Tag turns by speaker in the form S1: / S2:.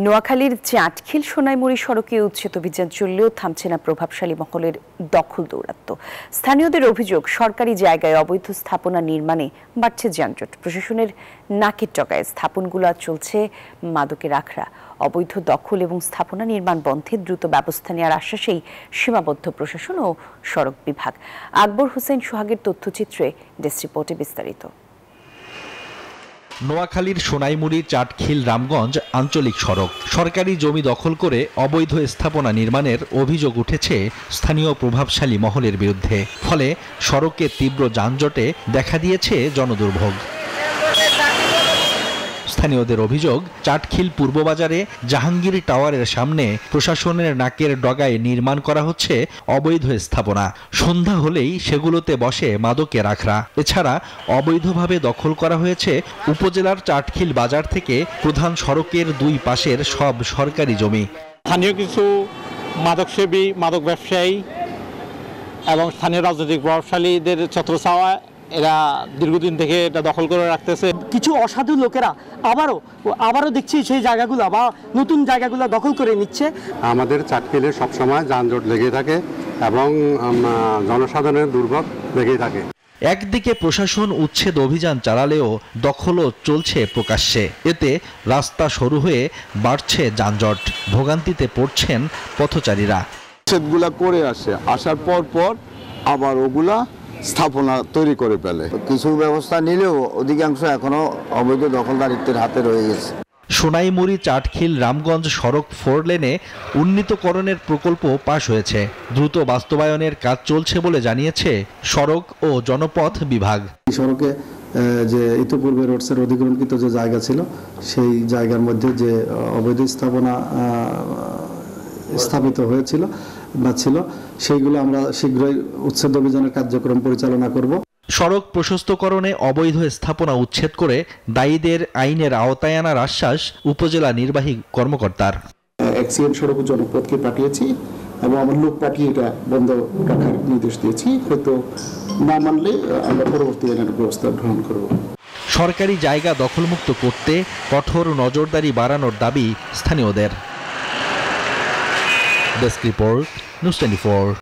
S1: নোয়াখালীর চাটখিল সোনাইমুড়ি সড়কে উচ্ছেদ অভিযান চললেও থামছে না প্রভাবশালী মহলের দখল দৌরাত্ম্য। স্থানীয়দের অভিযোগ, সরকারি জায়গায় অবৈধ স্থাপনা নির্মাণে বাড়ছে যানজট। প্রশাসনের নাকের ডগায় স্থাপনগুলো চলছে মাদকের আখড়া। অবৈধ দখল এবং স্থাপনা নির্মাণ বন্ধে দ্রুত ব্যবস্থা নেওয়ার আশ্বাসেই সীমাবদ্ধ প্রশাসন ও সড়ক বিভাগ। আকবর হোসেন সোহাগের তথ্যচিত্রে ডেস্ক রিপোর্টে বিস্তারিত।
S2: নোয়াখালীর সোনাইমুড়ি চাটখিল রামগঞ্জ আঞ্চলিক সড়ক। সরকারি জমি দখল করে অবৈধ স্থাপনা নির্মাণের অভিযোগ উঠেছে স্থানীয় প্রভাবশালী মহলের বিরুদ্ধে। ফলে সড়কে তীব্র যানজটে দেখা দিয়েছে জনদুর্ভোগ। স্থানীয়দের অভিযোগ, চাটখিল পূর্ববাজারে জাহাঙ্গীর টাওয়ারের সামনে প্রশাসনের নাকের ডগায় নির্মাণ করা হচ্ছে অবৈধ স্থাপনা। সন্ধ্যা হলেই সেগুলোতে বসে মাদকের আখড়া। এছাড়া অবৈধভাবে দখল করা হয়েছে উপজেলার চাটখিল বাজার থেকে প্রধান সড়কের দুই পাশের সব সরকারি জমি।
S3: স্থানীয় কিছু মাদকসেবী, মাদক ব্যবসায়ী এবং স্থানীয় রাজনৈতিক প্রভাবশালীদের ছত্রছায়া এরা দীর্ঘদিন থেকে এটা দখল করে রাখতেছে।
S4: কিছু অসাধু লোকেরা আবারও দেখছি সেই জায়গাগুলো বা নতুন জায়গাগুলো দখল করে নিচ্ছে। আমাদের
S5: চাটখিলে সবসময় যানজট লেগে থাকে এবং জনসাধারণের দুর্ভোগ লেগেই থাকে।
S2: একদিকে প্রশাসন উচ্ছেদ অভিযান চালালেও দখলও চলছে প্রকাশ্যে। এতে রাস্তা সরু হয়ে বাড়ছে যানজট। ভোগান্তিতে পড়ছেন পথচারীরা।
S6: উচ্ছেদগুলা করে আসার পর আবার ওগুলা স্থাপনা তৈরি করে ফেলে।
S7: কিছু ব্যবস্থা নিলেও অধিকাংশ এখনো অবৈধ দখলদারিত্বের হাতে রয়ে গেছে।
S2: সোনাইমুড়ি চাটখিল রামগঞ্জ সড়ক 4 লেনে উন্নীতকরণের প্রকল্প পাশ হয়েছে। দ্রুত বাস্তবায়নের কাজ চলছে বলে জানিয়েছে সড়ক ও জনপথ বিভাগ।
S8: সড়কে যে ইতিপূর্বে রোডসের অধিগ্রহণকৃত যে জায়গা ছিল, সেই জায়গার মধ্যে যে অবৈধ স্থাপনা স্থাপিত হয়েছিল বা ছিল, সেইগুলো আমরা শীঘ্রই উচ্ছেদ অভিযানের কার্যক্রম পরিচালনা করব।
S2: সড়ক প্রশস্তকরণে অবৈধ স্থাপনা উচ্ছেদ করে দায়ীদের আইনের আওতায় আনার আশ্বাস উপজেলা নির্বাহী কর্মকর্তার।
S8: এক্সিএন সড়ক জনপথকে পাঠিয়েছি এবং আমার লোক পাঠিয়ে এটা বন্ধ রাখার নির্দেশ দিয়েছি। হয়তো না মানলে আমরা পরবর্তী আইনের ব্যবস্থা গ্রহণ করব।
S2: সরকারি জায়গা দখলমুক্ত করতে কঠোর নজরদারি বাড়ানোর দাবি স্থানীয়দের। Desk report, news 24।